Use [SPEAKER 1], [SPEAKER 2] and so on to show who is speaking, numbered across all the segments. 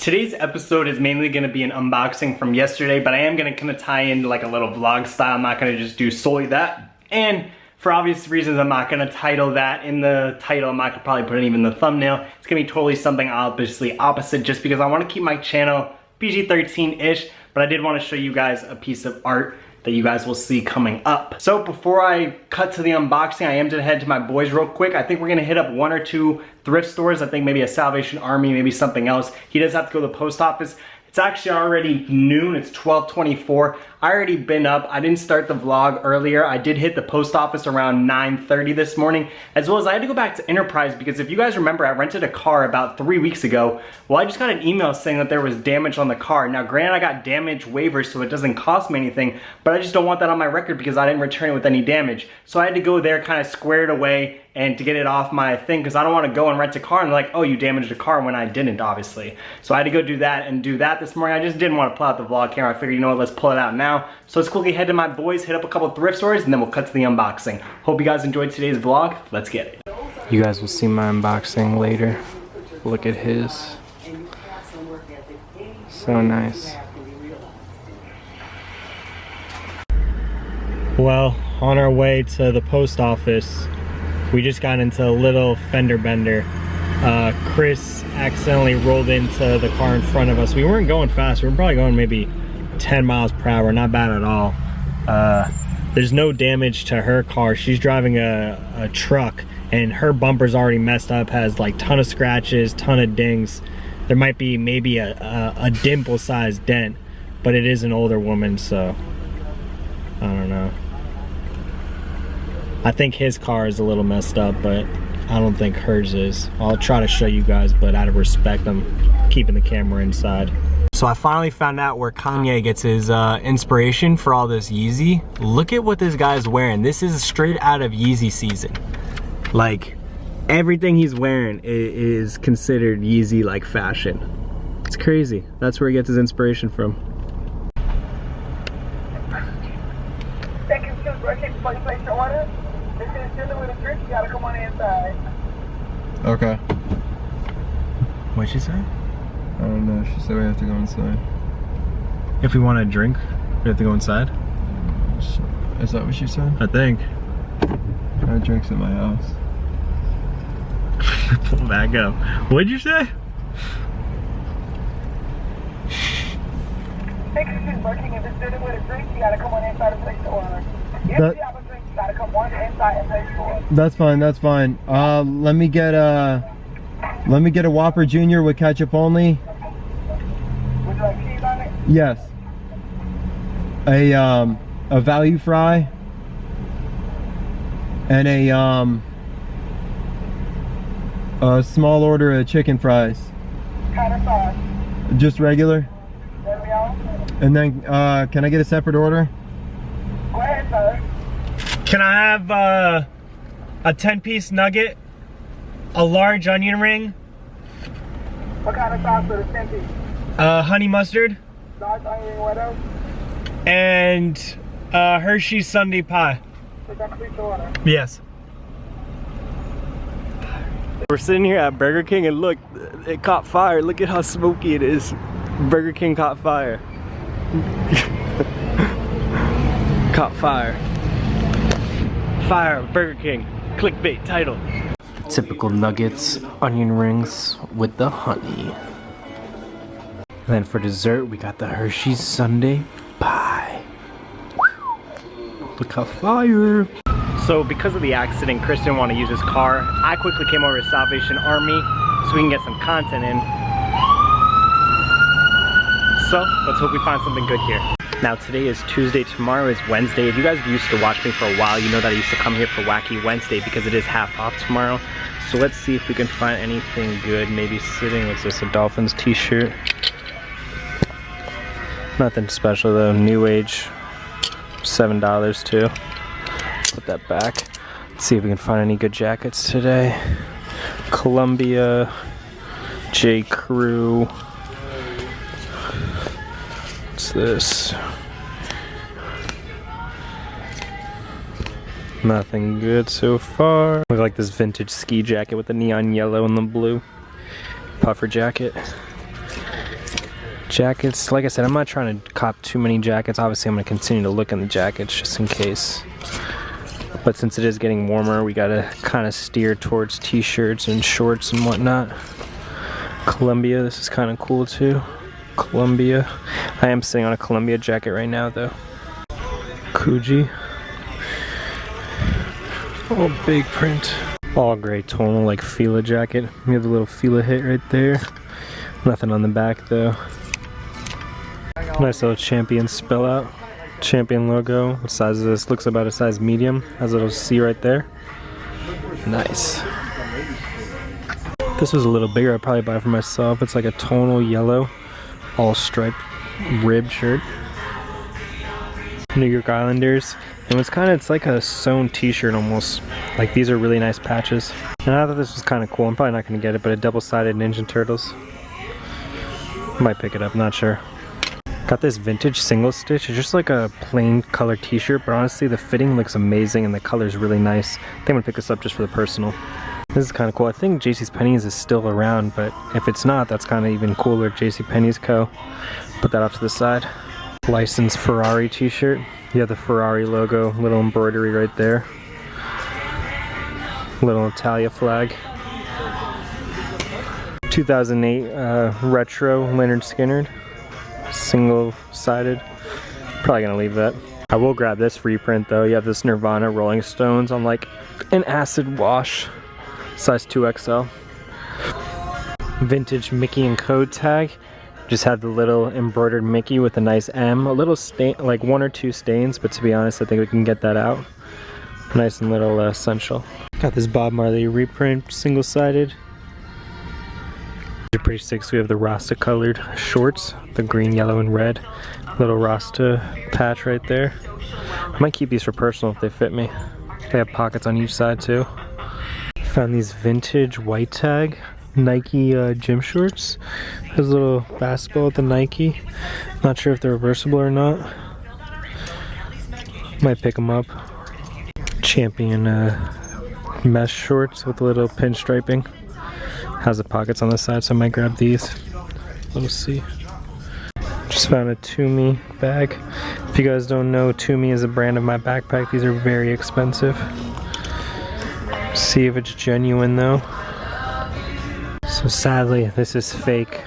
[SPEAKER 1] Today's episode is mainly going to be an unboxing from yesterday, but I am going to kind of tie in like a little vlog style. I'm not going to just do solely that. And for obvious reasons, I'm not going to title that in the title. I'm not going to probably put it even in the thumbnail. It's going to be totally something obviously opposite, just because I want to keep my channel PG-13-ish, but I did want to show you guys a piece of art that you guys will see coming up. So before I cut to the unboxing, I am gonna head to my boys real quick. I think we're gonna hit up 1 or 2 thrift stores. I think maybe a Salvation Army, maybe something else. He does have to go to the post office. It's actually already noon, it's 12:24. I already been up. I didn't start the vlog earlier. I did hit the post office around 9:30 this morning, as well as I had to go back to Enterprise because if you guys remember, I rented a car about 3 weeks ago. Well, I just got an email saying that there was damage on the car. Now, granted, I got damage waivers, so it doesn't cost me anything, but I just don't want that on my record because I didn't return it with any damage. So I had to go there, kind of square it away, and to get it off my thing, because I don't want to go and rent a car and like, oh, you damaged a car, when I didn't, obviously. So I had to go do that and do that this morning. I just didn't want to pull out the vlog camera. I figured, you know what, let's pull it out now. So let's quickly head to my boys, hit up a couple thrift stores, and then we'll cut to the unboxing. Hope you guys enjoyed today's vlog. Let's get it. You guys will see my unboxing later. Look at his. So nice. Well, on our way to the post office, we just got into a little fender bender. Chris accidentally rolled into the car in front of us. We weren't going fast. We were probably going maybe 10 miles per hour. Not bad at all. There's no damage to her car. She's driving a truck and her bumper's already messed up, has like ton of scratches, ton of dings. There might be maybe a dimple-sized dent, but it is an older woman, so I don't know. I think his car is a little messed up, but I don't think hers is. I'll try to show you guys, but out of respect, I'm keeping the camera inside. So I finally found out where Kanye gets his inspiration for all this Yeezy. Look at what this guy's wearing. This is straight out of Yeezy season. Like, everything he's wearing is considered Yeezy like fashion. It's crazy. That's where he gets his inspiration from.
[SPEAKER 2] Thank you, before you place your order. This is dealing with a Thrift. You gotta come on the inside.
[SPEAKER 3] Okay.
[SPEAKER 1] What'd she say?
[SPEAKER 3] I don't know. She said we have to go inside.
[SPEAKER 1] If we want a drink, we have to go inside?
[SPEAKER 3] Is that what she said?
[SPEAKER 1] I think.
[SPEAKER 3] I have drinks at my house.
[SPEAKER 1] Pull back up. What'd you say?
[SPEAKER 2] Thank you, this is working. If it's dealing with a drink, you gotta come on the inside and place the order. If you have a drink, you gotta come on the inside and place the order.
[SPEAKER 3] That's fine. That's fine. Let me get a Whopper Jr. with ketchup only.
[SPEAKER 2] Would you like cheese on it?
[SPEAKER 3] Yes. A value fry. And a small order of chicken fries.
[SPEAKER 2] Kind of sauce.
[SPEAKER 3] Just regular.
[SPEAKER 2] There we go.
[SPEAKER 3] And then, can I get a separate order?
[SPEAKER 2] Go ahead, sir.
[SPEAKER 1] Can I have a 10-piece nugget, a large onion ring,
[SPEAKER 2] What kind of sauce for the 10-piece?
[SPEAKER 1] honey mustard,
[SPEAKER 2] Large onion, what else?
[SPEAKER 1] and Hershey's Sundae pie?
[SPEAKER 2] Is that complete the order?
[SPEAKER 1] Yes. We're sitting here at Burger King and look, it caught fire. Look at how smoky it is. Burger King caught fire. Caught fire. Fire, Burger King. Clickbait title. Typical nuggets, onion rings with the honey. And then for dessert, we got the Hershey's Sundae pie. Look how fire. So because of the accident, Chris didn't want to use his car. I quickly came over to Salvation Army so we can get some content in. So let's hope we find something good here. Now today is Tuesday, tomorrow is Wednesday. If you guys used to watch me for a while, you know that I used to come here for Wacky Wednesday because it is half off tomorrow. So let's see if we can find anything good. Maybe sitting, what's this, a Dolphins t-shirt? Nothing special though, New Age, $7 too. Put that back. Let's see if we can find any good jackets today. Columbia, J. Crew. What's this? Nothing good so far. Look like this vintage ski jacket with the neon yellow and the blue. Puffer jacket.
[SPEAKER 4] Jackets, like I said, I'm not trying to cop too many jackets. Obviously, I'm going to continue to look in the jackets just in case. But since it is getting warmer, we got to kind of steer towards t-shirts and shorts and whatnot. Columbia, this is kind of cool too. Columbia. I am sitting on a Columbia jacket right now though. Coogee. Oh, big print. All gray tonal, like Fila jacket. We have the little Fila hit right there. Nothing on the back though. Nice little Champion spell out. Champion logo. What size is this? Looks about a size medium. Has a little C right there. Nice. If this was a little bigger, I'd probably buy it for myself. It's like a tonal yellow, all striped rib shirt. New York Islanders. And it's like a sewn t-shirt almost. Like these are really nice patches. And I thought this was kind of cool. I'm probably not going to get it, but a double-sided Ninja Turtles. Might pick it up, not sure. Got this vintage single stitch. It's just like a plain color t-shirt, but honestly the fitting looks amazing and the color is really nice. I think I'm gonna pick this up just for the personal. This is kind of cool. I think JCPenney's is still around, but if it's not, that's kind of even cooler. JCPenney's Co. Put that off to the side. Licensed Ferrari t-shirt. You have the Ferrari logo, little embroidery right there. Little Italia flag. 2008 retro Leonard Skinner. Single-sided. Probably gonna leave that. I will grab this reprint though. You have this Nirvana Rolling Stones on like an acid wash, size 2XL. Vintage Mickey and Co tag. Just have the little embroidered Mickey with a nice M. A little stain, like 1 or 2 stains, but to be honest, I think we can get that out. Nice and little essential. Got this Bob Marley reprint, single-sided. They're pretty sick. So we have the Rasta colored shorts, the green, yellow, and red. Little Rasta patch right there. I might keep these for personal if they fit me. They have pockets on each side too. Found these vintage white tag Nike gym shorts. Has a little basketball with the Nike. Not sure if they're reversible or not. Might pick them up. Champion mesh shorts with a little pinstriping. Has the pockets on the side, so I might grab these. We'll see. Just found a Tumi bag. If you guys don't know, Tumi is a brand of my backpack. These are very expensive. See if it's genuine though. So sadly, this is fake.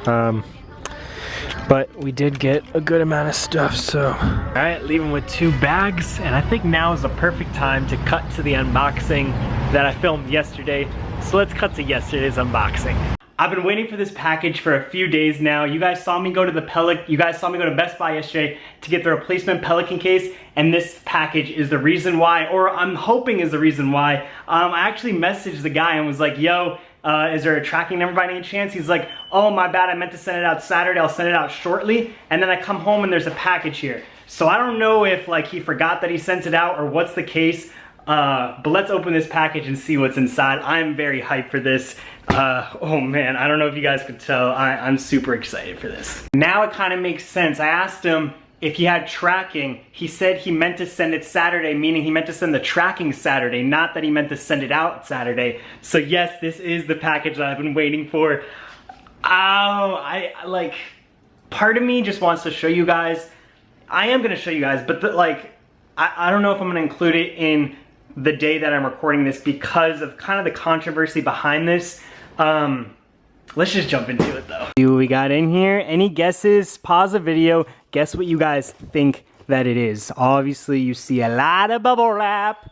[SPEAKER 4] But we did get a good amount of stuff, so.
[SPEAKER 1] All right, leaving with 2 bags, and I think now is the perfect time to cut to the unboxing that I filmed yesterday. So let's cut to yesterday's unboxing. I've been waiting for this package for a few days now. You guys saw me go to Best Buy yesterday to get the replacement Pelican case, and this package is the reason why, or I'm hoping is the reason why. I actually messaged the guy and was like, yo, is there a tracking number by any chance? He's like, oh my bad, I meant to send it out Saturday, I'll send it out shortly. And then I come home and there's a package here. So I don't know if like he forgot that he sent it out or what's the case. But let's open this package and see what's inside. I'm very hyped for this. Oh man, I don't know if you guys could tell. I'm super excited for this. Now it kind of makes sense. I asked him if he had tracking. He said he meant to send it Saturday, meaning he meant to send the tracking Saturday, not that he meant to send it out Saturday. So yes, this is the package that I've been waiting for. Oh, part of me just wants to show you guys. I am gonna show you guys, but I don't know if I'm gonna include it in the day that I'm recording this because of kind of the controversy behind this. Let's just jump into it though. See what we got in here. Any guesses? Pause the video. Guess what you guys think that it is. Obviously you see a lot of bubble wrap.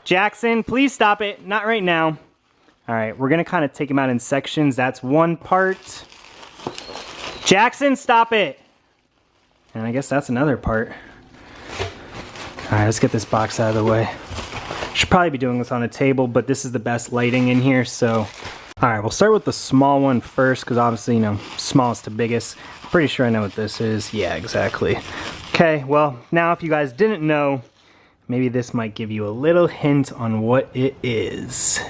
[SPEAKER 1] Jackson, please stop it. Not right now. All right, we're gonna kind of take them out in sections. That's one part. Jackson, stop it. And I guess that's another part. All right, let's get this box out of the way. Should probably be doing this on a table, but this is the best lighting in here, so. All right, we'll start with the small one first, because obviously, you know, smallest to biggest. Pretty sure I know what this is. Yeah, exactly. Okay, well, now if you guys didn't know, maybe this might give you a little hint on what it is.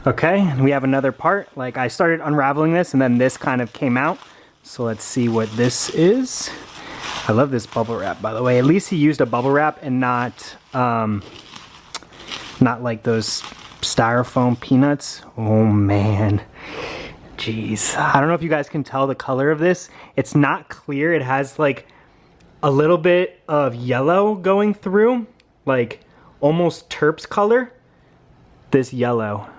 [SPEAKER 1] Okay, we have another part. Like, I started unraveling this, and then this kind of came out. So let's see what this is. I love this bubble wrap, by the way. At least he used a bubble wrap and not like those styrofoam peanuts. Oh man, Jeez, I don't know if you guys can tell the color of this. It's not clear. It has like a little bit of yellow going through, like almost Terps color. This yellow,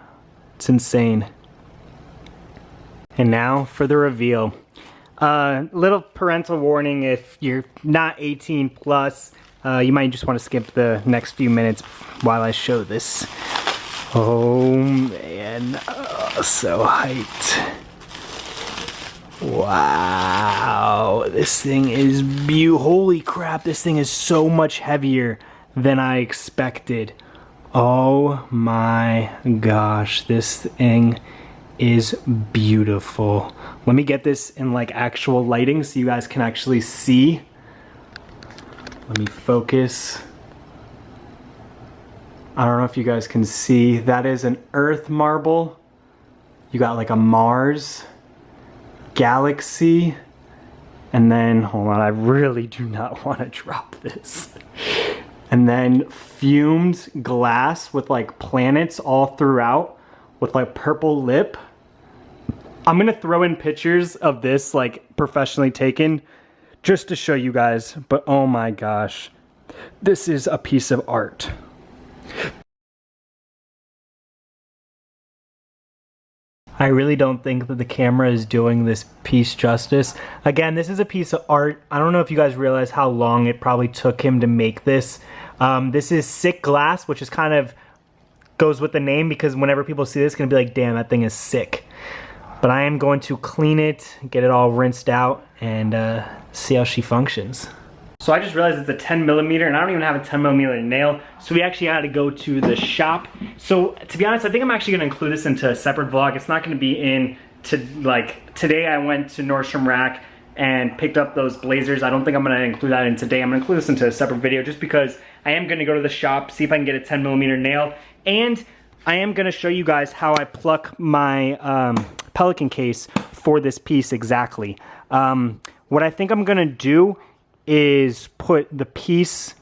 [SPEAKER 1] it's insane. And now for the reveal. Little parental warning, if you're not 18 plus, you might just want to skip the next few minutes while I show this. Oh man, so hyped. Wow, this thing is holy crap, this thing is so much heavier than I expected. Oh my gosh, this thing is beautiful. Let me get this in like actual lighting so you guys can actually see. Let me focus. I don't know if you guys can see. That is an Earth marble. You got like a Mars, galaxy, and then, hold on, I really do not want to drop this. And then fumed glass with like planets all throughout with like purple lip. I'm gonna throw in pictures of this like professionally taken just to show you guys, but oh my gosh, this is a piece of art. I really don't think that the camera is doing this piece justice. Again, this is a piece of art. I don't know if you guys realize how long it probably took him to make this. This is sick glass, which is kind of goes with the name, because whenever people see this, it's gonna be like, damn, that thing is sick. But I am going to clean it, get it all rinsed out, and see how she functions. So I just realized it's a 10 millimeter, and I don't even have a 10 millimeter nail, so we actually had to go to the shop. So to be honest, I think I'm actually gonna include this into a separate vlog. It's not gonna be in to, like, today I went to Nordstrom Rack and picked up those blazers. I don't think I'm gonna include that in today. I'm gonna include this into a separate video just because I am gonna go to the shop, see if I can get a 10 millimeter nail, and I am gonna show you guys how I pluck my Pelican case for this piece exactly. What I think I'm gonna do is put the piece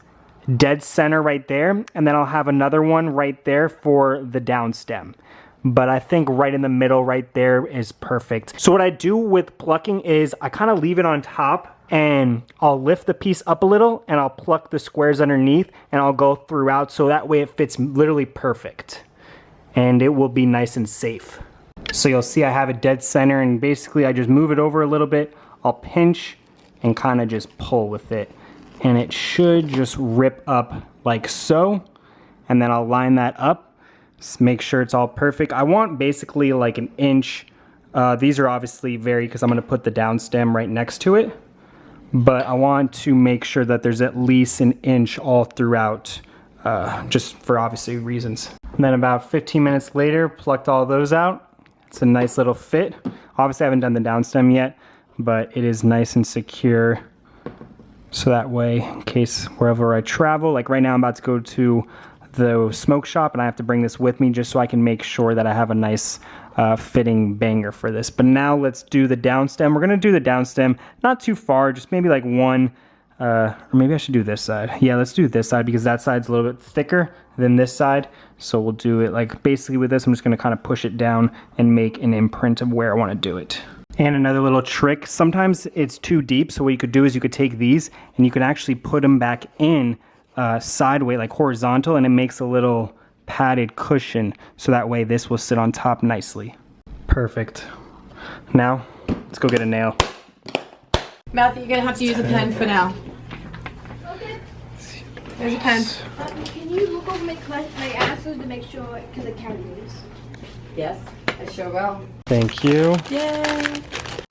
[SPEAKER 1] dead center right there, and then I'll have another one right there for the down stem. But I think right in the middle right there is perfect. So what I do with plucking is I kind of leave it on top, and I'll lift the piece up a little, and I'll pluck the squares underneath, and I'll go throughout, so that way it fits literally perfect. And it will be nice and safe. So you'll see I have it dead center, and basically I just move it over a little bit, I'll pinch, and kind of just pull with it. And it should just rip up like so. And then I'll line that up, just make sure it's all perfect. I want basically like an inch. These are obviously because I'm gonna put the down stem right next to it. But I want to make sure that there's at least an inch all throughout, just for obviously reasons. And then about 15 minutes later, plucked all those out. It's a nice little fit. Obviously I haven't done the down stem yet, but it is nice and secure. So that way, in case wherever I travel, like right now I'm about to go to the smoke shop and I have to bring this with me just so I can make sure that I have a nice fitting banger for this. But now let's do the down stem. We're gonna do the down stem, not too far, just maybe like one, or maybe I should do this side. Yeah, let's do this side because that side's a little bit thicker than this side. So we'll do it like basically with this, I'm just gonna kind of push it down and make an imprint of where I wanna do it. And another little trick, sometimes it's too deep, so what you could do is you could take these and you could actually put them back in sideways, like horizontal, and it makes a little padded cushion, so that way this will sit on top nicely. Perfect. Now, let's go get a nail.
[SPEAKER 5] Matthew, you're gonna have to use a pen for now.
[SPEAKER 6] Okay.
[SPEAKER 5] There's a pen.
[SPEAKER 6] Can you look over my answers to make sure, because I carry these?
[SPEAKER 5] Yes, I sure will.
[SPEAKER 1] Thank you.
[SPEAKER 5] Yay!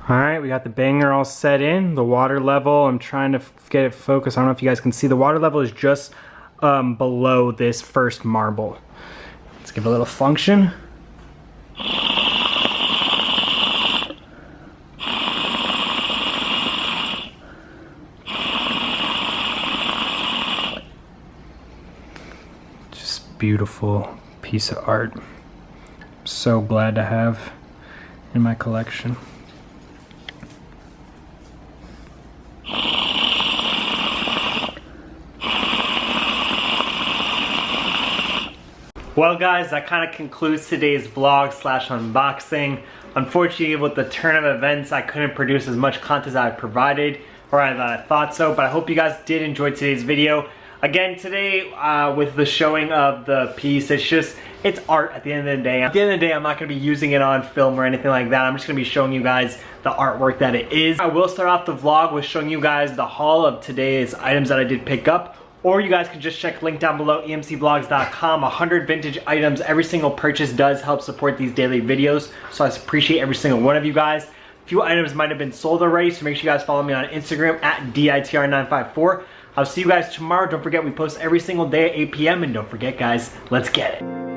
[SPEAKER 1] All right, we got the banger all set in. The water level, I'm trying to get it focused. I don't know if you guys can see. The water level is just below this first marble. Let's give it a little function. Just beautiful piece of art. I'm so glad to have in my collection. Well guys, that kind of concludes today's vlog / unboxing. Unfortunately, with the turn of events, I couldn't produce as much content as I provided, or I thought so, but I hope you guys did enjoy today's video. Again, today, with the showing of the piece, it's art at the end of the day. At the end of the day, I'm not gonna be using it on film or anything like that. I'm just gonna be showing you guys the artwork that it is. I will start off the vlog with showing you guys the haul of today's items that I did pick up. Or you guys can just check link down below, emcvlogs.com. 100 vintage items. Every single purchase does help support these daily videos, so I appreciate every single one of you guys. A few items might have been sold already, so make sure you guys follow me on Instagram at DITR954. I'll see you guys tomorrow. Don't forget, we post every single day at 8 p.m. And don't forget, guys, let's get it.